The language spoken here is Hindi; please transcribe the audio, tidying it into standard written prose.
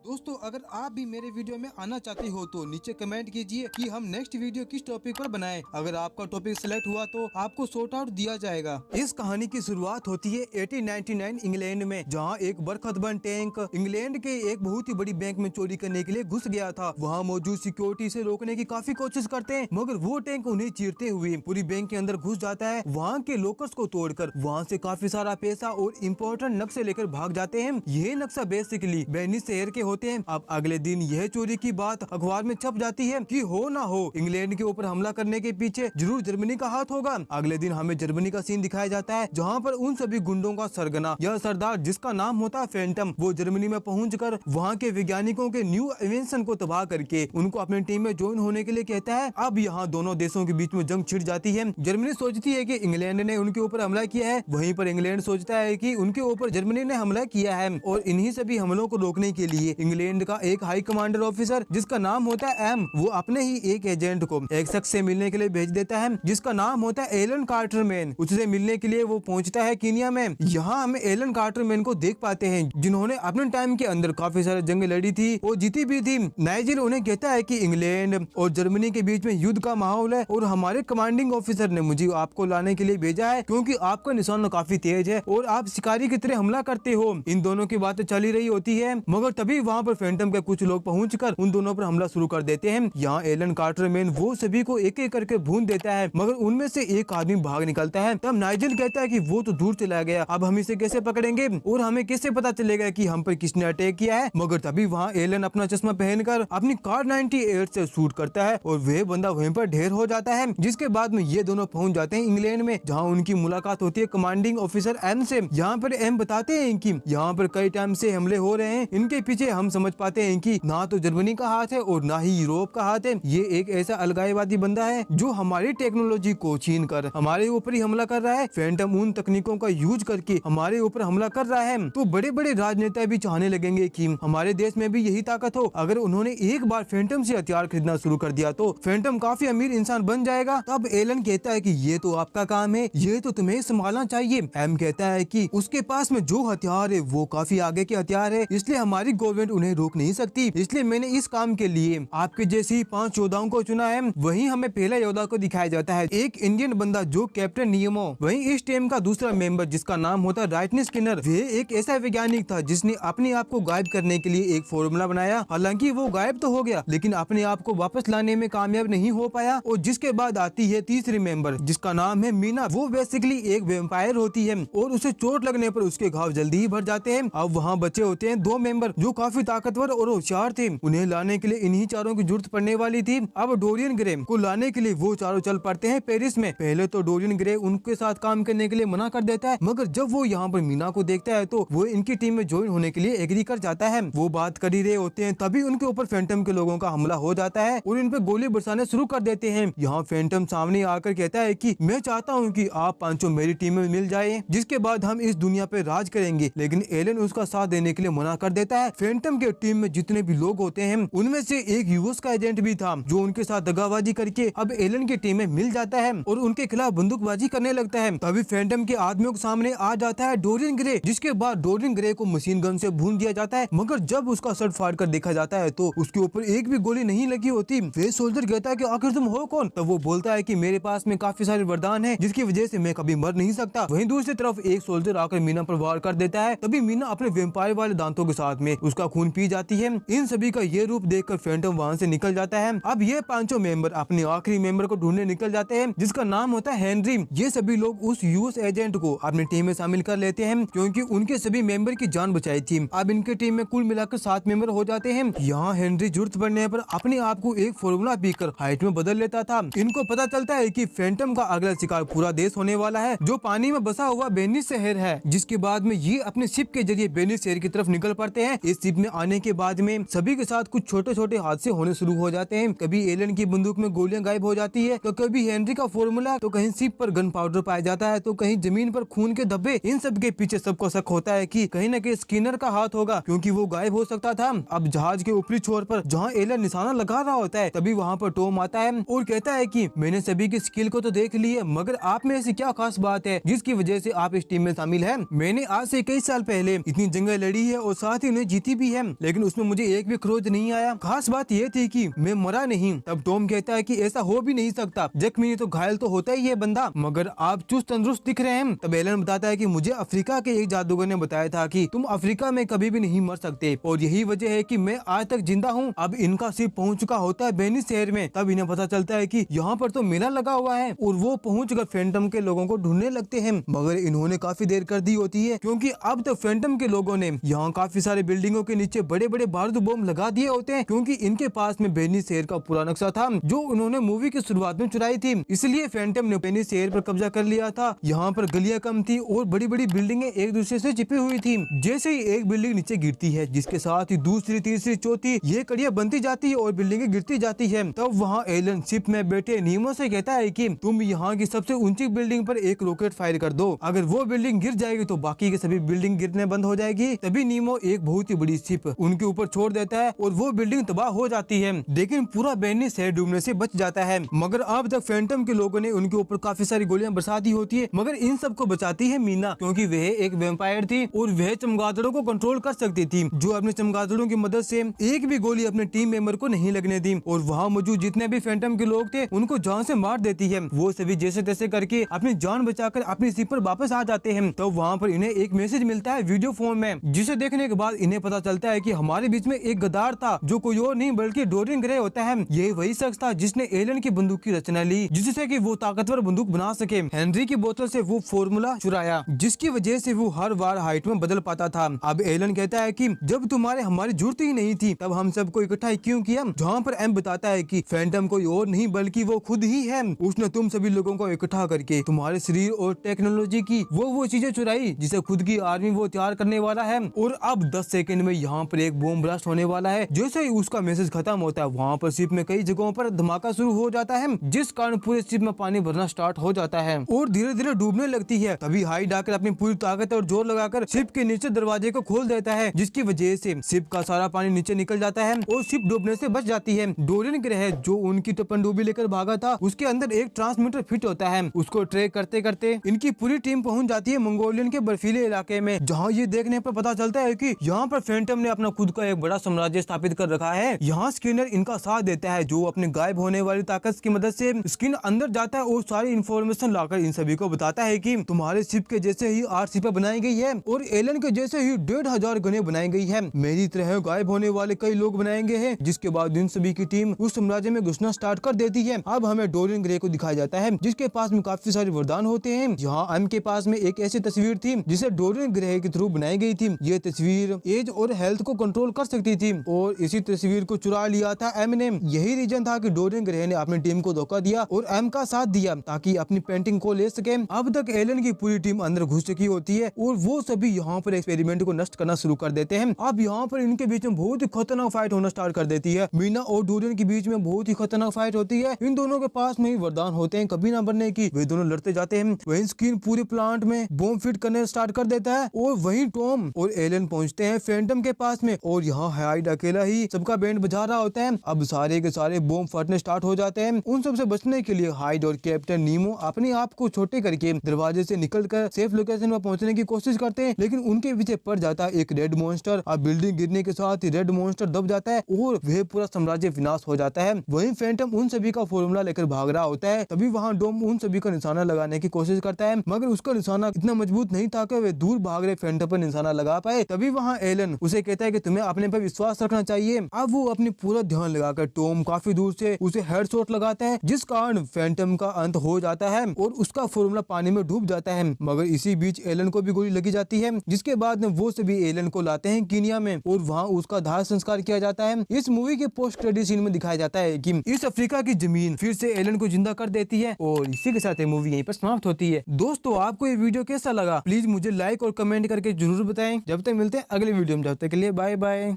दोस्तों अगर आप भी मेरे वीडियो में आना चाहते हो तो नीचे कमेंट कीजिए कि हम नेक्स्ट वीडियो किस टॉपिक पर बनाएं। अगर आपका टॉपिक सिलेक्ट हुआ तो आपको शॉर्ट आउट दिया जाएगा। इस कहानी की शुरुआत होती है 1899 इंग्लैंड में, जहां एक बरखतबंद टैंक इंग्लैंड के एक बहुत ही बड़ी बैंक में चोरी करने के लिए घुस गया था। वहां मौजूद सिक्योरिटी से रोकने की काफी कोशिश करते हैं, मगर वो टैंक उन्हें चीरते हुए पूरी बैंक के अंदर घुस जाता है। वहाँ के लोकर्स को तोड़कर वहाँ से काफी सारा पैसा और इम्पोर्टेंट नक्शे लेकर भाग जाते हैं। यह नक्शा बेसिकली वेनिस शहर के होते हैं। अब अगले दिन यह चोरी की बात अखबार में छप जाती है कि हो ना हो इंग्लैंड के ऊपर हमला करने के पीछे जरूर जर्मनी का हाथ होगा। अगले दिन हमें जर्मनी का सीन दिखाया जाता है, जहाँ पर उन सभी गुंडों का सरगना या सरदार जिसका नाम होता है फैंटम, वो जर्मनी में पहुंचकर वहाँ के वैज्ञानिकों के न्यू इन्वेंशन को तबाह करके उनको अपनी टीम में ज्वाइन होने के लिए कहता है। अब यहाँ दोनों देशों के बीच में जंग छिड़ जाती है। जर्मनी सोचती है कि इंग्लैंड ने उनके ऊपर हमला किया है, वहीं पर इंग्लैंड सोचता है कि उनके ऊपर जर्मनी ने हमला किया है। और इन्हीं सभी हमलों को रोकने के लिए इंग्लैंड का एक हाई कमांडर ऑफिसर जिसका नाम होता है एम, वो अपने ही एक एजेंट को एक शख्स से मिलने के लिए भेज देता है जिसका नाम होता है एलन कार्टरमैन। उससे मिलने के लिए वो पहुंचता है कीनिया में। यहाँ हम एलन कार्टरमैन को देख पाते हैं जिन्होंने अपने टाइम के अंदर काफी सारे जंग लड़ी थी और जीती भी थी। नाइजिल उन्हें कहता है कि इंग्लैंड और जर्मनी के बीच में युद्ध का माहौल है और हमारे कमांडिंग ऑफिसर ने मुझे आपको लाने के लिए भेजा है क्योंकि आपका निशाना काफी तेज है और आप शिकारी की तरह हमला करते हो। इन दोनों की बातें चली रही होती है, मगर तभी वहाँ पर फैंटम के कुछ लोग पहुंचकर उन दोनों पर हमला शुरू कर देते हैं। यहाँ एलन कार्टरमैन वो सभी को एक एक करके भून देता है, मगर उनमें से एक आदमी भाग निकलता है। तब नाइजिल कहता है कि वो तो दूर चला गया, अब हम इसे कैसे पकड़ेंगे और हमें कैसे पता चलेगा कि हम पर किसने अटैक किया है। मगर तभी वहाँ एलन अपना चश्मा पहनकर अपनी कार 98 से शूट करता है और वह बंदा वहीं पर ढेर हो जाता है। जिसके बाद में ये दोनों पहुंच जाते हैं इंग्लैंड में, जहाँ उनकी मुलाकात होती है कमांडिंग ऑफिसर एम से। यहाँ पर एम बताते हैं कि यहाँ पर कई टाइम से हमले हो रहे हैं, इनके पीछे हम समझ पाते हैं कि ना तो जर्मनी का हाथ है और ना ही यूरोप का हाथ है। ये एक ऐसा अलगाववादी बंदा है जो हमारी टेक्नोलॉजी को छीन कर हमारे ऊपर ही हमला कर रहा है। फैंटम उन तकनीकों का यूज करके हमारे ऊपर हमला कर रहा है। तो बड़े बड़े राजनेता भी चाहने लगेंगे कि हमारे देश में भी यही ताकत हो। अगर उन्होंने एक बार फैंटम से हथियार खरीदना शुरू कर दिया तो फैंटम काफी अमीर इंसान बन जाएगा। तब एलन कहता है कि ये तो आपका काम है, ये तो तुम्हें संभालना चाहिए। एम कहता है कि उसके पास में जो हथियार है वो काफी आगे के हथियार है, इसलिए हमारी गवर्नमेंट उन्हें रोक नहीं सकती। इसलिए मैंने इस काम के लिए आपके जैसी 5 योद्धाओं को चुना है। वहीं हमें पहला योद्धा को दिखाया जाता है, एक इंडियन बंदा जो कैप्टन नियमो। वहीं इस टीम का दूसरा मेंबर जिसका नाम होता है राइटनी स्किनर, वे एक ऐसा वैज्ञानिक था जिसने अपने आप को गायब करने के लिए एक फॉर्मूला बनाया। हालांकि वो गायब तो हो गया लेकिन अपने आप को वापस लाने में कामयाब नहीं हो पाया। और जिसके बाद आती है तीसरी मेंबर जिसका नाम है मीना। वो बेसिकली एक वेम्पायर होती है और उसे चोट लगने पर उसके घाव जल्दी ही भर जाते हैं। अब वहाँ बचे होते हैं 2 मेंबर जो काफी ताकतवर और होशियार थे। उन्हें लाने के लिए इन्हीं चारों की जरूरत पड़ने वाली थी। अब डोरियन ग्रे को लाने के लिए वो चारों चल पड़ते हैं पेरिस में। पहले तो डोरियन ग्रे उनके साथ काम करने के लिए मना कर देता है, मगर जब वो यहाँ पर मीना को देखता है तो वो इनकी टीम में ज्वाइन होने के लिए एग्री कर जाता है। वो बात कर ही रहे होते हैं तभी उनके ऊपर फैंटम के लोगों का हमला हो जाता है और इन पे गोली बरसाने शुरू कर देते हैं। यहाँ फैंटम सामने आकर कहता है कि मैं चाहता हूँ कि आप पांचों मेरी टीम में मिल जाए, जिसके बाद हम इस दुनिया पे राज करेंगे। लेकिन एलन उसका साथ देने के लिए मना कर देता है। फैंटम के टीम में जितने भी लोग होते हैं उनमें से एक यूएस का एजेंट भी था जो उनके साथ दगाबाजी करके अब एलन की टीम में मिल जाता है और उनके खिलाफ बंदूकबाजी करने लगता है। तभी फैंटम के आदमियों के सामने आ जाता है डोरियन ग्रे, जिसके बाद डोरियन ग्रे को मशीन गन से भून दिया जाता है। मगर जब उसका शर्ट फाड़ कर देखा जाता है तो उसके ऊपर एक भी गोली नहीं लगी होती। वे सोल्जर कहता है कि आखिर तुम हो कौन? तब वो बोलता है कि मेरे पास में काफी सारे वरदान है जिसकी वजह से मैं कभी मर नहीं सकता। वहीं दूसरी तरफ एक सोल्जर आकर मीना पर वार कर देता है। तभी मीना अपने वेम्पायर वाले दांतों के साथ में उसका खून पी जाती है। इन सभी का ये रूप देखकर फैंटम वहाँ से निकल जाता है। अब ये पांचों मेंबर अपने आखिरी मेंबर को ढूंढने निकल जाते हैं जिसका नाम होता है हेनरी। ये सभी लोग उस यूएस एजेंट को अपनी टीम में शामिल कर लेते हैं क्योंकि उनके सभी मेंबर की जान बचाई थी। अब इनके टीम में कुल मिलाकर 7 मेंबर हो जाते हैं। यहाँ हेनरी जरूरत पड़ने पर अपने आप को एक फॉर्मूला पीकर हाइट में बदल लेता था। इनको पता चलता है कि फैंटम का अगला शिकार पूरा देश होने वाला है जो पानी में बसा हुआ वेनिस शहर है। जिसके बाद में ये अपने शिप के जरिए वेनिस शहर की तरफ निकल पड़ते हैं। इस शिप में आने के बाद में सभी के साथ कुछ छोटे छोटे हादसे होने शुरू हो जाते हैं। कभी एलन की बंदूक में गोलियां गायब हो जाती है, तो कभी हेनरी का फॉर्मूला, तो कहीं शिप पर गन पाउडर पाया जाता है, तो कहीं जमीन पर खून के धब्बे। इन सब के पीछे सबको शक होता है कि कहीं न कहीं स्किनर का हाथ होगा क्योंकि वो गायब हो सकता था। अब जहाज के ऊपरी छोर पर जहाँ एलन निशाना लगा रहा होता है तभी वहाँ पर टॉम आता है और कहता है कि मैंने सभी की स्किल को तो देख ली है, मगर आप में ऐसी क्या खास बात है जिसकी वजह से आप इस टीम में शामिल हैं? मैंने आज से कई साल पहले इतनी जंगें लड़ी है और साथ ही उन्हें जीती भी है। है, लेकिन उसमें मुझे एक भी खरोच नहीं आया। खास बात ये थी कि मैं मरा नहीं। तब टॉम कहता है कि ऐसा हो भी नहीं सकता, जख्मी तो घायल तो होता ही है बंदा, मगर आप चुस्त तंदुरुस्त दिख रहे हैं। तब एलन बताता है कि मुझे अफ्रीका के एक जादूगर ने बताया था कि तुम अफ्रीका में कभी भी नहीं मर सकते, और यही वजह है कि मैं आज तक जिंदा हूँ। अब इनका शिप पहुँच चुका होता है बेनी शहर में। तब इन्हें पता चलता है कि यहाँ पर तो मेला लगा हुआ है, और वो पहुँचकर फैंटम के लोगों को ढूंढने लगते हैं, मगर इन्होंने काफी देर कर दी होती है, क्योंकि अब तक फैंटम के लोगों ने यहाँ काफी सारे बिल्डिंगों के नीचे बड़े बड़े बारूद बम लगा दिए होते हैं, क्योंकि इनके पास में बेनी शहर का पूरा नक्शा था जो उन्होंने मूवी की शुरुआत में चुराई थी। इसलिए फैंटम ने बेनी शहर पर कब्जा कर लिया था। यहाँ पर गलियां कम थी और बड़ी बड़ी बिल्डिंगें एक दूसरे से चिपी हुई थी। जैसे ही एक बिल्डिंग नीचे गिरती है, जिसके साथ ही दूसरी, तीसरी, चौथी ये कड़ियां बनती जाती है और बिल्डिंगें गिरती जाती है। तब वहाँ एलन शिप में बैठे नीमो से कहता है कि तुम यहाँ की सबसे ऊंची बिल्डिंग पर एक रॉकेट फायर कर दो। अगर वो बिल्डिंग गिर जाएगी तो बाकी के सभी बिल्डिंग गिरने बंद हो जाएगी। तभी नीमो एक बहुत ही बड़ी शिप उनके ऊपर छोड़ देता है और वो बिल्डिंग तबाह हो जाती है, लेकिन पूरा बेनी शहर डूबने से बच जाता है। मगर अब तक फैंटम के लोगों ने उनके ऊपर काफी सारी गोलियां बरसा दी होती है, मगर इन सबको बचाती है मीना, क्योंकि वह एक वैम्पायर थी और वह चमगादड़ों को कंट्रोल कर सकती थी, जो अपने चमगादड़ों की मदद से एक भी गोली अपने टीम मेंबर को नहीं लगने दी, और वहाँ मौजूद जितने भी फैंटम के लोग थे उनको जान से मार देती है। वो सभी जैसे तैसे करके अपनी जान बचाकर अपनी शिप पर वापस आ जाते हैं। तो वहाँ पर इन्हें एक मैसेज मिलता है वीडियो फोन में, जिसे देखने के बाद इन्हें पता चलता है कि हमारे बीच में एक गद्दार था, जो कोई और नहीं बल्कि डोरियन ग्रे होता है। यही वही शख्स था जिसने एलन की बंदूक की रचना ली, जिससे कि वो ताकतवर बंदूक बना सके। हेनरी की बोतल से वो फॉर्मूला चुराया, जिसकी वजह से वो हर बार हाइट में बदल पाता था। अब एलन कहता है कि जब तुम्हारे हमारी जरूरत ही नहीं थी, तब हम सबको इकट्ठा क्यों किया। जहाँ पर एम बताता है कि फैंटम कोई और नहीं बल्कि वो खुद ही है। उसने तुम सभी लोगों को इकट्ठा करके तुम्हारे शरीर और टेक्नोलॉजी की वो चीजें चुराई जिसे खुद की आर्मी वो तैयार करने वाला है, और अब 10 सेकंड में यहाँ पर एक बॉम्ब ब्लास्ट होने वाला है। जैसे ही उसका मैसेज खत्म होता है, वहाँ पर शिप में कई जगहों पर धमाका शुरू हो जाता है, जिस कारण पूरे शिप में पानी भरना स्टार्ट हो जाता है और धीरे धीरे डूबने लगती है। तभी हाइड आकर अपनी पूरी ताकत और जोर लगाकर शिप के नीचे दरवाजे को खोल देता है, जिसकी वजह से शिप का सारा पानी नीचे निकल जाता है और शिप डूबने से बच जाती है। डोरियन ग्रह जो उनकी पनडुब्बी लेकर भागा था, उसके अंदर एक ट्रांसमीटर फिट होता है। उसको ट्रैक करते करते इनकी पूरी टीम पहुंच जाती है मंगोलियन के बर्फीले इलाके में, जहां ये देखने पर पता चलता है कि यहाँ पर फैंटम ने अपना खुद का एक बड़ा साम्राज्य स्थापित कर रखा है। यहाँ स्किनर इनका साथ देता है, जो अपने गायब होने वाली ताकत की मदद से स्किन अंदर जाता है और सारी इंफॉर्मेशन लाकर इन सभी को बताता है कि तुम्हारे शिप के जैसे ही 8 शिपें बनाई गई है और एलन के जैसे ही 1500 गनें बनाई गई है। मेरी तरह गायब होने वाले कई लोग बनाएंगे हैं, जिसके बाद इन सभी की टीम उस साम्राज्य में घुसना स्टार्ट कर देती है। अब हमें डोरियन ग्रे को दिखाया जाता है, जिसके पास में काफी सारे वरदान होते हैं। यहाँ एम के पास में एक ऐसी तस्वीर थी जिसे डोरियन ग्रे के थ्रू बनाई गई थी। ये तस्वीर एज और हेल्थ को कंट्रोल कर सकती थी, और इसी तस्वीर को चुरा लिया था एम ने। यही रीजन था कि डोरियन ग्रे ने अपनी टीम को धोखा दिया और एम का साथ दिया, ताकि अपनी पेंटिंग को ले सके। अब तक एलन की पूरी टीम अंदर घुस चुकी होती है और वो सभी यहाँ पर एक्सपेरिमेंट को नष्ट करना शुरू कर देते हैं। अब यहाँ पर इनके बीच में बहुत ही खतरनाक फाइट होना स्टार्ट कर देती है। मीना और डोरियन के बीच में बहुत ही खतरनाक फाइट होती है। इन दोनों के पास में ही वरदान होते हैं कभी ना बनने की। वे दोनों लड़ते जाते हैं। वहीं स्किन पूरे प्लांट में बॉम्ब फिट करने स्टार्ट कर देता है, और वहीं टॉम और एलन पहुंचते हैं फैंटम के पास में, और यहाँ हाइड अकेला ही सबका बैंड बजा रहा होता है। अब सारे के सारे बॉम्ब फटने स्टार्ट हो जाते हैं। उन सबसे बचने के लिए हाइड और कैप्टन नीमो अपने आप को छोटे करके दरवाजे से निकलकर सेफ लोकेशन में पहुंचने की कोशिश करते हैं, लेकिन उनके पीछे पड़ जाता है एक रेड मॉन्स्टर। अब बिल्डिंग गिरने के साथ ही रेड मॉन्स्टर दब जाता है और वह पूरा साम्राज्य विनाश हो जाता है। वहीं फैंटम उन सभी का फॉर्मूला लेकर भाग रहा होता है। तभी वहाँ डोम उन सभी का निशाना लगाने की कोशिश करता है, मगर उसका निशाना इतना मजबूत नहीं था कि वे दूर भाग रहे फैंटम पर निशाना लगा पाए। तभी वहाँ एलन उसे कहता है कि तुम्हें अपने पर विश्वास रखना चाहिए। अब वो अपनी पूरा ध्यान लगाकर टॉम काफी दूर से उसे हेडशॉट लगाता है, जिस कारण फैंटम का अंत हो जाता है और उसका फॉर्मूला पानी में डूब जाता है। मगर इसी बीच एलन को भी गोली लगी जाती है, जिसके बाद वो सभी एलन को लाते हैं कीनिया में और वहाँ उसका दाह संस्कार किया जाता है। इस मूवी के पोस्ट क्रेडिट सीन में दिखाया जाता है कि इस अफ्रीका की जमीन फिर से एलन को जिंदा कर देती है, और इसी के साथ मूवी यहीं पर समाप्त होती है। दोस्तों, आपको ये वीडियो कैसा लगा प्लीज मुझे लाइक और कमेंट करके जरूर बताएं। जब तक मिलते हैं अगले वीडियो में, जब तक के लिए बाय बाय।